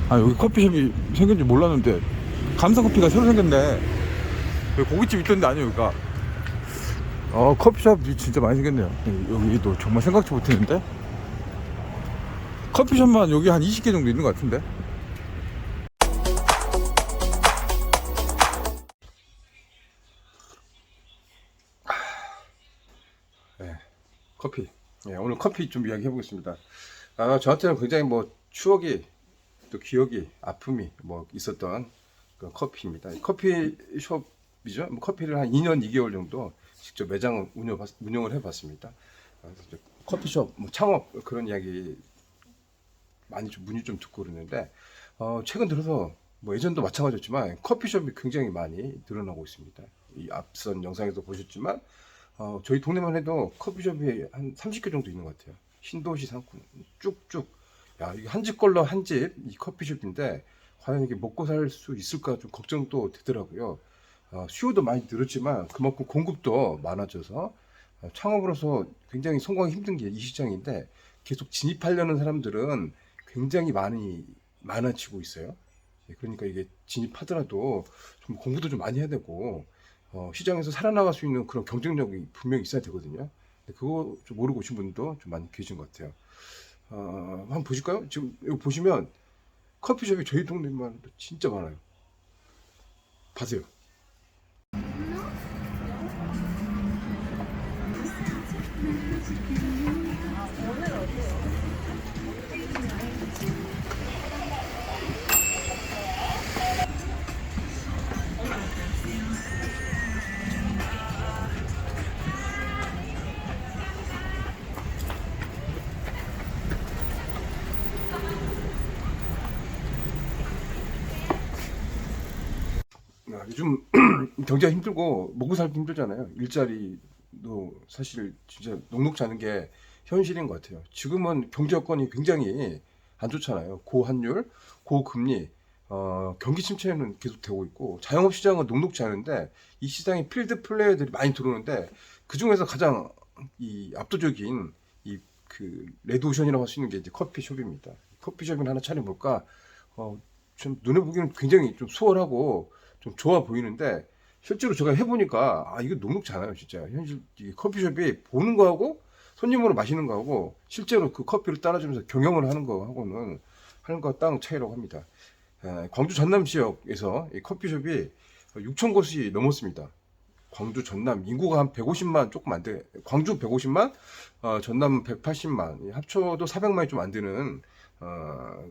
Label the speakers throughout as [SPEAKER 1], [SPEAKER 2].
[SPEAKER 1] 아, 여기 커피숍이 생긴지 몰랐는데 감사커피가 새로 생겼네. 여기 고깃집 있던데 아니에요 여기가. 커피숍이 진짜 많이 생겼네요. 여기도 정말 생각지 못했는데 커피숍만 여기 한 20개 정도 있는 것 같은데. 네, 커피. 네, 오늘 커피 좀 이야기 해보겠습니다. 저한테는 굉장히 뭐 추억이 또 기억이 아픔이 뭐 있었던 그 커피입니다. 커피숍이죠. 뭐 커피를 한 2년 2개월 정도 직접 매장을 운영을 해봤습니다. 그래서 이제 커피숍 뭐 창업 그런 이야기 많이 좀 문의 좀 듣고 그러는데 최근 들어서 뭐 예전도 마찬가지였지만 커피숍이 굉장히 많이 늘어나고 있습니다. 이 앞선 영상에도 보셨지만 저희 동네만 해도 커피숍이 한 30개 정도 있는 것 같아요. 신도시 상권 쭉쭉. 야, 이게 한 집 걸러 한 집 이 커피숍인데 과연 이게 먹고 살 수 있을까 좀 걱정도 되더라고요. 수요도 많이 늘었지만 그만큼 공급도 많아져서 창업으로서 굉장히 성공하기 힘든 게 이 시장인데 계속 진입하려는 사람들은 굉장히 많아지고 있어요. 예, 그러니까 이게 진입하더라도 좀 공부도 좀 많이 해야 되고 시장에서 살아나갈 수 있는 그런 경쟁력이 분명히 있어야 되거든요. 근데 그거 좀 모르고 오신 분도 좀 많이 계신 것 같아요. 한번 보실까요? 지금 여기 보시면 커피숍이 저희 동네만 해도 진짜 많아요. 봐세요. 요즘 경제가 힘들고 먹고 살기 힘들잖아요. 일자리도 사실 진짜 녹록지 않은 게 현실인 것 같아요. 지금은 경제 여건이 굉장히 안 좋잖아요. 고환율, 고금리, 경기 침체는 계속되고 있고 자영업 시장은 녹록지 않은데 이 시장에 필드 플레이어들이 많이 들어오는데 그 중에서 가장 이 압도적인 이 그 레드오션이라고 할 수 있는 게 이제 커피숍입니다. 커피숍을 하나 차려볼까? 좀 눈에 보기에는 굉장히 좀 수월하고 좀 좋아 보이는데 실제로 제가 해보니까 이거 녹록지 않아요 진짜. 현실 이 커피숍이 보는 거하고 손님으로 마시는 거하고 실제로 그 커피를 따라주면서 경영을 하는 거하고는 하는 거 땅 차이라고 합니다. 광주 전남 지역에서 이 커피숍이 6천 곳이 넘었습니다. 광주 전남 인구가 한 150만 조금 안 돼. 광주 150만, 전남 180만, 합쳐도 400만이 좀 안 되는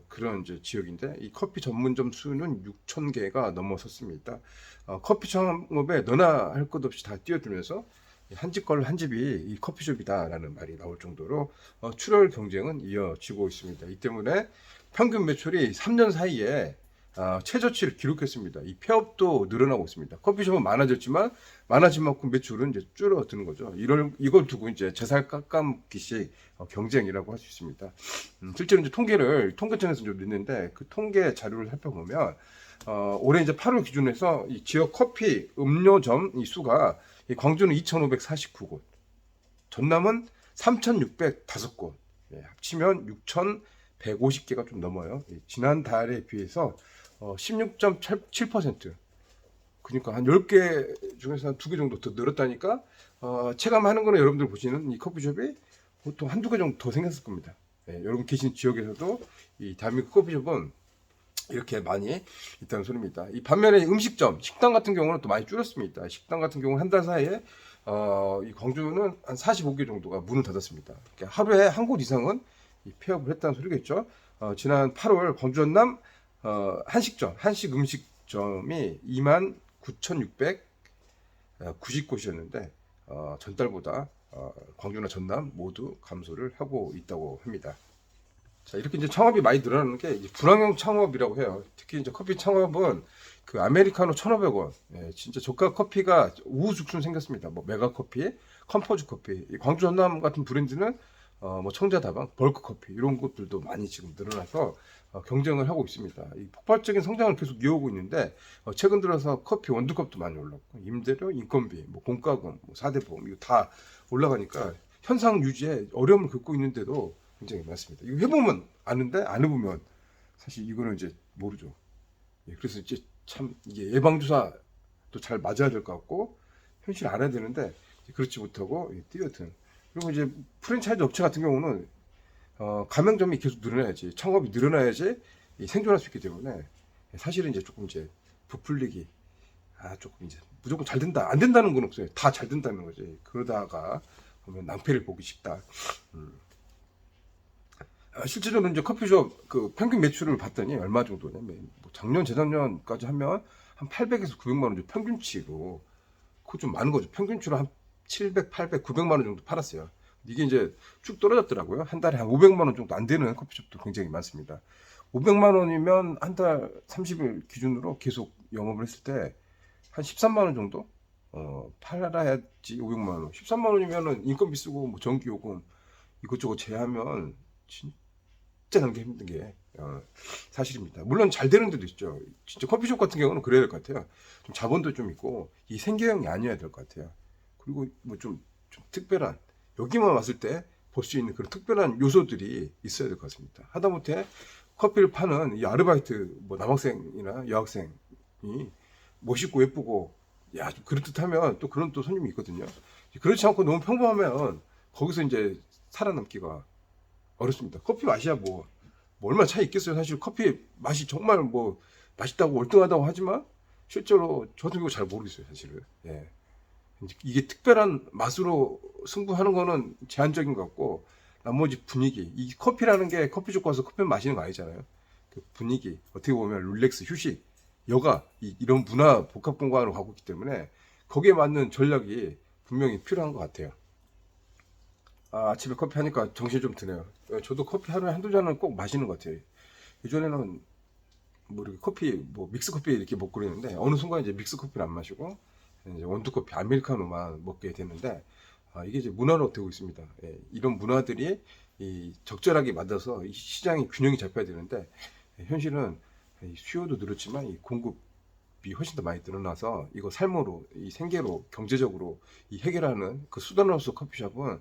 [SPEAKER 1] 그런 이제 지역인데 이 커피 전문점 수는 6천 개가 넘어섰습니다. 커피 창업에 너나 할 것 없이 다 뛰어들면서 한 집 걸 한 집이 이 커피숍이다라는 말이 나올 정도로 출혈 경쟁은 이어지고 있습니다. 이 때문에 평균 매출이 3년 사이에 최저치를 기록했습니다. 이 폐업도 늘어나고 있습니다. 커피숍은 많아졌지만 많아진 만큼 매출은 이제 줄어드는 거죠. 이걸 두고 이제 제살 깎아먹기식 경쟁이라고 할 수 있습니다. 실제로 이제 통계청에서 좀 냈는데 그 통계 자료를 살펴보면 올해 이제 8월 기준으로 해서 이 지역 커피 음료점 이 수가 이 광주는 2,549곳, 전남은 3,605곳, 합치면 6,150개가 좀 넘어요. 지난달에 비해서 16.7%. 그러니까 한 10개 중에서 한 2개 정도 더 늘었다니까 체감하는 거는 여러분들 보시는 이 커피숍이 보통 한두 개 정도 더 생겼을 겁니다. 여러분 계신 지역에서도 이 대한민국 커피숍은 이렇게 많이 있다는 소리입니다. 이 반면에 음식점, 식당 같은 경우는 또 많이 줄었습니다. 식당 같은 경우는 한 달 사이에 이 광주는 한 45개 정도가 문을 닫았습니다. 그러니까 하루에 한 곳 이상은 이 폐업을 했다는 소리겠죠. 지난 8월 광주 전남 한식 음식점이 29,690곳이었는데 전달보다 광주나 전남 모두 감소를 하고 있다고 합니다. 자, 이렇게 이제 창업이 많이 늘어나는 게 이제 불황형 창업이라고 해요. 특히 이제 커피 창업은 그 아메리카노 1,500원, 진짜 저가 커피가 우후죽순 생겼습니다. 뭐 메가 커피, 컴포즈 커피, 이 광주 전남 같은 브랜드는 뭐 청자다방, 벌크 커피 이런 것들도 많이 지금 늘어나서 경쟁을 하고 있습니다. 이 폭발적인 성장을 계속 이어오고 있는데 최근 들어서 커피 원두값도 많이 올랐고 임대료, 인건비, 뭐 공과금, 뭐 4대 보험 이거 다 올라가니까 현상 유지에 어려움을 겪고 있는데도 굉장히 많습니다. 이거 해보면 아는데 안 해보면 사실 이거는 이제 모르죠. 예, 그래서 이제 참 이게 예방주사도 잘 맞아야 될 것 같고 현실 알아야 되는데 그렇지 못하고 뛰어든. 그리고 이제 프랜차이즈 업체 같은 경우는 가맹점이 계속 늘어나야지, 창업이 늘어나야지 생존할 수 있기 때문에 사실은 이제 조금 이제 부풀리기, 조금 이제 무조건 잘 된다, 안 된다는 건 없어요. 다 잘 된다는 거지. 그러다가 보면 낭패를 보기 쉽다. 음. 실제로는 이제 커피숍 그 평균 매출을 봤더니 얼마 정도냐면 뭐 작년 재작년까지 하면 한 800에서 900만 원 정도 평균치로, 그거 좀 많은 거죠. 평균치로 한 700, 800, 900만 원 정도 팔았어요. 이게 이제 쭉 떨어졌더라고요. 한 달에 한 500만 원 정도 안 되는 커피숍도 굉장히 많습니다. 500만 원이면 한 달 30일 기준으로 계속 영업을 했을 때 한 13만 원 정도 팔아야지. 500만 원. 13만 원이면은 인건비 쓰고 뭐 전기요금 이것저것 제하면 진짜 남기 힘든 게 사실입니다. 물론 잘 되는 데도 있죠. 진짜 커피숍 같은 경우는 그래야 될 것 같아요. 좀 자본도 좀 있고 이 생계형이 아니어야 될 것 같아요. 그리고 뭐 좀 특별한, 여기만 왔을 때 볼 수 있는 그런 특별한 요소들이 있어야 될 것 같습니다. 하다못해 커피를 파는 이 아르바이트, 뭐 남학생이나 여학생이 멋있고 예쁘고 좀 그럴듯하면 또 그런 또 손님이 있거든요. 그렇지 않고 너무 평범하면 거기서 이제 살아남기가 어렵습니다. 커피 맛이야 뭐 얼마 차이 있겠어요. 사실 커피 맛이 정말 뭐 맛있다고 월등하다고 하지만 실제로 저도 이거 잘 모르겠어요, 사실은. 예. 이게 특별한 맛으로 승부하는 거는 제한적인 것 같고, 나머지 분위기, 이 커피라는 게 커피숍 가서 커피 마시는 거 아니잖아요. 그 분위기, 어떻게 보면 릴렉스, 휴식, 여가, 이런 문화 복합 공간으로 가고 있기 때문에 거기에 맞는 전략이 분명히 필요한 것 같아요. 아침에 커피 하니까 정신이 좀 드네요. 저도 커피 하루에 한두 잔은 꼭 마시는 것 같아요. 예전에는 뭐 이렇게 커피, 뭐 믹스 커피 이렇게 먹고 그랬는데 어느 순간 이제 믹스 커피를 안 마시고 이제 원두 커피, 아메리카노만 먹게 됐는데, 이게 이제 문화로 되고 있습니다. 예, 이런 문화들이 이 적절하게 맞아서 이 시장의 균형이 잡혀야 되는데, 현실은 이 수요도 늘었지만 이 공급이 훨씬 더 많이 늘어나서 이거 삶으로, 이 생계로, 경제적으로 이 해결하는 그 수단으로서 커피숍은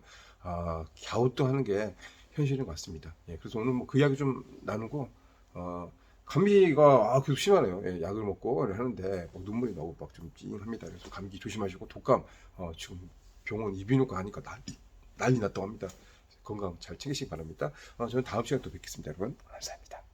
[SPEAKER 1] 갸우뚱하는 게 현실인 것 같습니다. 예, 그래서 오늘 뭐 그 이야기 좀 나누고, 감기가 계속 심하네요. 예, 약을 먹고 하는데 막 눈물이 나고 막 좀 찡합니다. 그래서 감기 조심하시고, 독감 지금 병원 이비인후과 하니까 난리 났다고 합니다. 건강 잘 챙기시기 바랍니다. 저는 다음 시간에 또 뵙겠습니다, 여러분. 감사합니다.